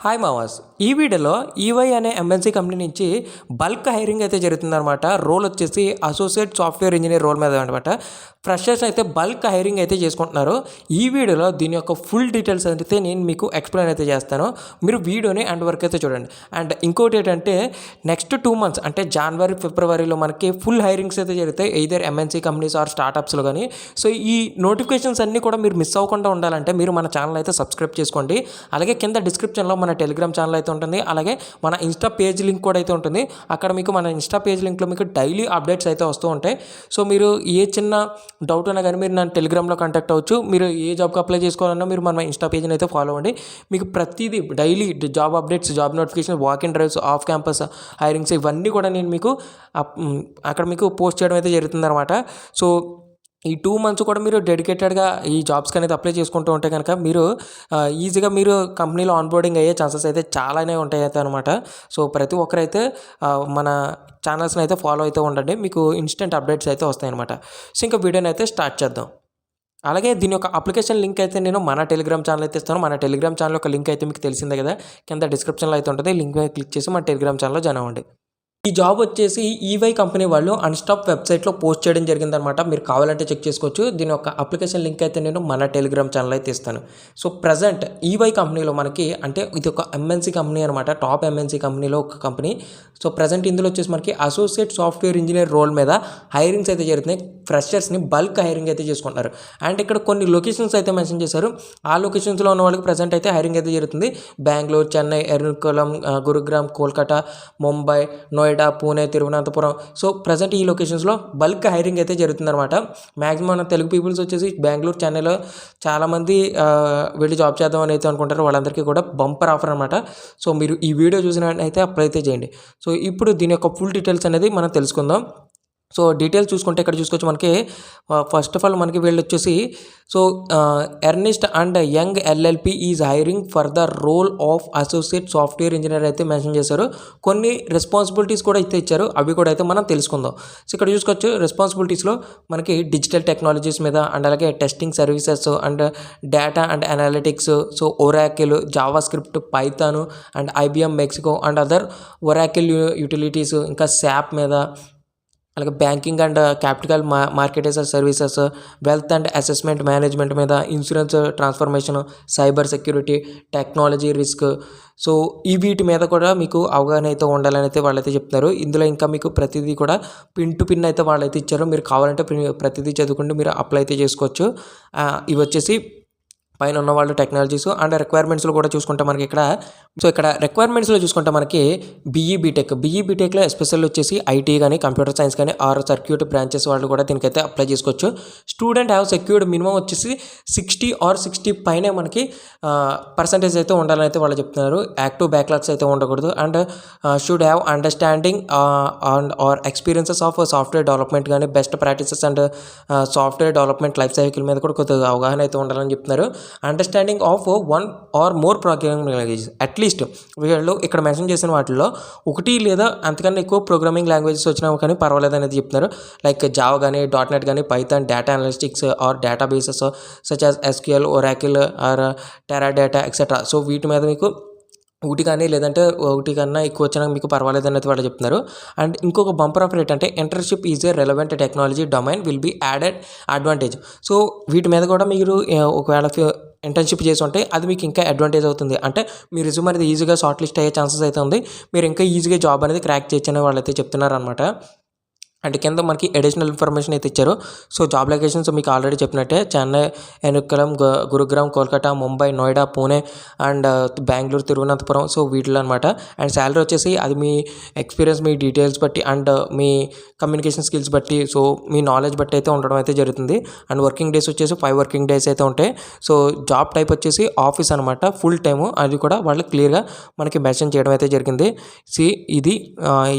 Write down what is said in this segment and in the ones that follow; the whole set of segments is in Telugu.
హాయ్ మావాస్. ఈ వీడియోలో ఈవై అనే ఎంఎన్సీ కంపెనీ నుంచి బల్క్ హైరింగ్ అయితే జరుగుతుందన్నమాట. రోల్ వచ్చేసి అసోసియేట్ సాఫ్ట్వేర్ ఇంజనీర్ రోల్ మీద అనమాట. ఫ్రెషర్స్ అయితే బల్క్ హైరింగ్ అయితే చేసుకుంటున్నారు. ఈ వీడియోలో దీని యొక్క ఫుల్ డీటెయిల్స్ అయితే నేను మీకు ఎక్స్ప్లెయిన్ అయితే చేస్తాను. మీరు వీడియోని ఎండ్ వరకు అయితే చూడండి. అండ్ ఇంకోటి ఏంటంటే నెక్స్ట్ 2 months అంటే జనవరి ఫిబ్రవరిలో మనకి ఫుల్ హైరింగ్స్ అయితే జరుగుతాయి ఎయిదర్ ఎంఎన్సీ కంపెనీస్ ఆర్ స్టార్టప్స్లో కానీ. సో ఈ నోటిఫికేషన్స్ అన్నీ కూడా మీరు మిస్ అవ్వకుండా ఉండాలంటే మీరు మన ఛానల్ అయితే సబ్స్క్రైబ్ చేసుకోండి. అలాగే కింద డిస్క్రిప్షన్లో మన టెలిగ్రామ్ ఛానల్ అయితే ఉంటుంది. అలాగే మన ఇన్స్టా పేజ్ లింక్ కూడా అయితే ఉంటుంది. అక్కడ మీకు మన ఇన్స్టా పేజ్ లింక్లో మీకు డైలీ అప్డేట్స్ అయితే వస్తూ ఉంటాయి. సో మీరు ఏ చిన్న డౌట్ అయినా కానీ మీరు నన్ను టెలిగ్రామ్లో కాంటాక్ట్ అవ్వచ్చు. మీరు ఏ జాబ్కి అప్లై చేసుకోవాలన్నా మీరు మన ఇన్స్టా పేజ్ని అయితే ఫాలో అవ్వండి. మీకు ప్రతిదీ daily job updates, job notification, walk in drives, off campus hirings ఇవన్నీ కూడా నేను మీకు అక్కడ మీకు పోస్ట్ చేయడం అయితే జరుగుతుందన్నమాట. సో ఈ 2 months కూడా మీరు డెడికేటెడ్గా ఈ జాబ్స్కి అనేది అప్లై చేసుకుంటూ ఉంటే కనుక మీరు ఈజీగా మీరు కంపెనీలో ఆన్బోర్డింగ్ అయ్యే ఛాన్సెస్ అయితే చాలానే ఉంటాయి అయితే అనమాట. సో ప్రతి ఒక్కరైతే మన ఛానల్స్ని అయితే ఫాలో అయితే ఉండండి. మీకు ఇన్స్టెంట్ అప్డేట్స్ అయితే వస్తాయన్నమాట. సో ఇంకా వీడియోని అయితే స్టార్ట్ చేద్దాం. అలాగే దీని యొక్క అప్లికేషన్ లింక్ అయితే నేను మన టెలిగ్రామ్ ఛానల్ అయితే ఇస్తాను. మన టెలిగ్రామ్ ఛానల్ యొక్క లింక్ అయితే మీకు తెలిసిందే కదా, కింద డిస్క్రిప్షన్లో అయితే ఉంటుంది. లింక్ మీద క్లిక్ చేసి మన టెలిగ్రామ్ ఛానల్లో జాయిన్ అవ్వండి. ఈ జాబ్ వచ్చేసి ఈవై కంపెనీ వాళ్ళు అన్స్టాప్ వెబ్సైట్లో పోస్ట్ చేయడం జరిగిందనమాట. మీరు కావాలంటే చెక్ చేసుకోవచ్చు. దీని యొక్క అప్లికేషన్ లింక్ అయితే నేను మన టెలిగ్రామ్ ఛానల్ అయితే ఇస్తాను. సో ప్రజెంట్ ఈవై కంపెనీలో మనకి అంటే ఇది ఒక ఎంఎన్సీ కంపెనీ అనమాట. టాప్ ఎంఎన్సీ కంపెనీలో ఒక కంపెనీ. సో ప్రజెంట్ ఇందులో వచ్చేసి మనకి అసోసియేట్ సాఫ్ట్వేర్ ఇంజనీర్ రోల్ మీద హైరింగ్స్ అయితే జరుగుతున్నాయి. ఫ్రెషర్స్ని బల్క్ హైరింగ్ అయితే చేసుకుంటున్నారు. అండ్ ఇక్కడ కొన్ని లొకేషన్స్ అయితే మెన్షన్ చేశారు. ఆ లొకేషన్స్లో ఉన్న వాళ్ళకి ప్రజెంట్ అయితే హైరింగ్ అయితే జరుగుతుంది. బెంగళూరు, చెన్నై, ఎర్నాకుళం, గురుగ్రామ్, కోల్కతా, ముంబై, నోయిడా, పూణే, తిరువనంతపురం. సో ప్రజెంట్ ఈ లొకేషన్స్లో బల్క్ హైరింగ్ అయితే జరుగుతుందన్నమాట. మ్యాక్సిమం మన తెలుగు పీపుల్స్ వచ్చేసి బెంగళూరు, చెన్నైలో చాలామంది వెళ్ళి జాబ్ చేద్దాం అని అయితే అనుకుంటారు. వాళ్ళందరికీ కూడా బంపర్ ఆఫర్ అనమాట. సో మీరు ఈ వీడియో చూసిన అయితే అప్లై అయితే చేయండి. సో ఇప్పుడు దీని యొక్క ఫుల్ డీటెయిల్స్ అనేది మనం తెలుసుకుందాం. సో డీటెయిల్స్ చూసుకుంటే ఇక్కడ చూసుకోవచ్చు. మనకి ఫస్ట్ ఆఫ్ ఆల్ మనకి వీళ్ళు వచ్చేసి so Ernst and Young LLP is hiring for the role of associate software engineer అయితే మెన్షన్ చేశారు. కొన్ని రెస్పాన్సిబిలిటీస్ కూడా అయితే ఇచ్చారు. అవి కూడా అయితే మనం తెలుసుకుందాం. సో ఇక్కడ చూసుకోవచ్చు రెస్పాన్సిబిలిటీస్లో మనకి డిజిటల్ టెక్నాలజీస్ మీద అండ్ అలాగే testing services and data and analytics, so Oracle, JavaScript, Python and IBM Mexico and other Oracle utilities, ఇంకా శాప్ మీద, అలాగే banking and capital markets services, wealth and assessment management మీద, insurance transformation, cyber security, technology risk. So ఈ వీటి మీద కూడా మీకు అవగాహన అయితే ఉండాలని అయితే వాళ్ళైతే చెప్తున్నారు. ఇందులో ఇంకా మీకు ప్రతిదీ కూడా పిన్ టు పిన్ అయితే వాళ్ళైతే ఇచ్చారు. మీరు కావాలంటే ప్రతిదీ చదువుకుంటూ మీరు అప్లై అయితే చేసుకోవచ్చు. ఇవి వచ్చేసి పైన ఉన్న వాళ్ళు టెక్నాలజీస్ అండ్ రిక్వైర్మెంట్స్లో కూడా చూసుకుంటే మనకి ఇక్కడ రిక్వైర్మెంట్స్లో చూసుకుంటే మనకి బీఈ బీటెక్లో ఎస్పెషల్ వచ్చేసి ఐటీ కానీ కంప్యూటర్ సైన్స్ కానీ ఆర్ సర్క్యూట్ బ్రాంచెస్ వాళ్ళు కూడా దీనికైతే అప్లై చేసుకోవచ్చు. స్టూడెంట్ హ్యావ్ సెక్యూర్డ్ మినిమం వచ్చేసి 60 or 60 పైనే మనకి పర్సంటేజ్ అయితే ఉండాలని అయితే వాళ్ళు చెప్తున్నారు. యాక్టివ్ బ్యాక్లాగ్స్ అయితే ఉండకూడదు. And should have understanding and or experiences of software development కానీ best practices and software development life cycle మీద కూడా కొద్దిగా అవగాహన అయితే ఉండాలని చెప్తున్నారు. Understanding of 1 or more programming languages at least వీళ్ళు ఇక్కడ మెన్షన్ చేసిన వాటిల్లో 1 లేదా అంతకన్నా ఎక్కువ ప్రోగ్రామింగ్ లాంగ్వేజెస్ వచ్చినా కానీ పర్వాలేదు అనేది చెప్తున్నారు. లైక్ జావా కానీ, .NET కానీ, Python, data analytics or databases such as SQL, Oracle or Teradata etcetera. So వీటి మీద మీకు 1 కానీ లేదంటే 1 కన్నా ఎక్కువ వచ్చినా మీకు పర్వాలేదు అనేది వాళ్ళు చెప్తున్నారు. అండ్ ఇంకొక బంపర్ ఆఫర్ ఏంటంటే internship is a relevant technology domain will be added advantage. So వీటి మీద కూడా మీరు ఒకవేళ ఇంటర్న్షిప్ చేసి ఉంటే అది మీకు ఇంకా అడ్వాంటేజ్ అవుతుంది. అంటే మీ రెజ్యూమ్ అనేది ఈజీగా షార్ట్ లిస్ట్ అయ్యే ఛాన్సెస్ అయితే ఉంది. మీరు ఇంకా ఈజీగా జాబ్ అనేది క్రాక్ చేయొచ్చు అని వాళ్ళైతే చెప్తున్నారు అనమాట. అంటే కింద మనకి అడిషనల్ ఇన్ఫర్మేషన్ అయితే ఇచ్చారు. సో జాబ్ లొకేషన్స్ మీకు ఆల్రెడీ చెప్పినట్టే చెన్నై, ఎర్నాకుళం, గురుగ్రామ్, కోల్కతా, ముంబై, నోయిడా, పూణే అండ్ బెంగళూరు, తిరువనంతపురం. సో వీటిలో అనమాట. అండ్ శాలరీ వచ్చేసి అది మీ ఎక్స్పీరియన్స్, మీ డీటెయిల్స్ బట్టి అండ్ మీ కమ్యూనికేషన్ స్కిల్స్ బట్టి, సో మీ నాలెడ్జ్ బట్టి అయితే ఉండడం అయితే జరుగుతుంది. అండ్ వర్కింగ్ డేస్ వచ్చేసి 5 working days అయితే ఉంటాయి. సో జాబ్ టైప్ వచ్చేసి ఆఫీస్ అనమాట, ఫుల్ టైము. అది కూడా వాళ్ళు క్లియర్గా మనకి మెన్షన్ చేయడం అయితే జరిగింది. ఇది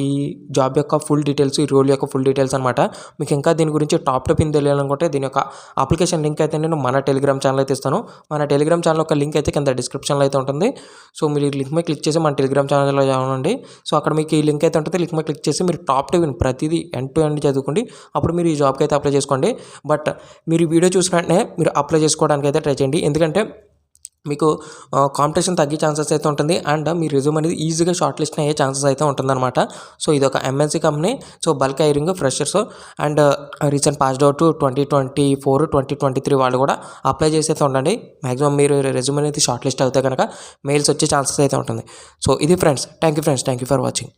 ఈ జాబ్ యొక్క ఫుల్ డీటెయిల్స్, ఈ రోల్ యొక్క ఫుల్ డీటెయిల్స్ అనమాట. మీకు ఇంకా దీని గురించి టాప్ టు పిన్ తెలియాలనుకుంటే దీని యొక్క అప్లికేషన్ లింక్ అయితే నేను మన టెలిగ్రామ్ ఛానల్ అయితే ఇస్తాను. మన టెలిగ్రామ్ ఛానల్ యొక్క లింక్ అయితే కింద డిస్క్రిప్షన్లో అయితే ఉంటుంది. సో మీరు ఈ లింక్ మీద క్లిక్ చేసి మన టెలిగ్రామ్ ఛానల్లో జాయిన్. సో అక్కడ మీకు ఈ లింక్ అయితే ఉంటుంది. లింక్ మీద క్లిక్ చేసి మీరు టాప్ టు విన్ ప్రతిదీ ఎండ్ టు ఎండ్ చదువుకోండి. అప్పుడు మీరు ఈ జాబ్కి అయితే అప్లై చేసుకోండి. బట్ మీరు ఈ వీడియో చూసిన వెంటనే మీరు అప్లై చేసుకోవడానికి అయితే ట్రై చేయండి. ఎందుకంటే మీకు కాంపిటీషన్ తగ్గే ఛాన్సెస్ అయితే ఉంటుంది. అండ్ మీ రెజ్యూమ్ అనేది ఈజీగా షార్ట్ లిస్ట్ అయ్యే ఛాన్సెస్ అయితే ఉంటుందన్నమాట. సో ఇది ఒక MNC company. So bulk hiring freshers and recent passed out 2024, 2023 వాళ్ళు కూడా అప్లై చేసి అయితే ఉండండి. మ్యాక్సిమం మీరు రెజ్యూమ్ అనేది షార్ట్ లిస్ట్ అవుతే కనుక మెయిల్స్ వచ్చే ఛాన్సెస్ అయితే ఉంటుంది. సో ఇది friends. Thank you for watching.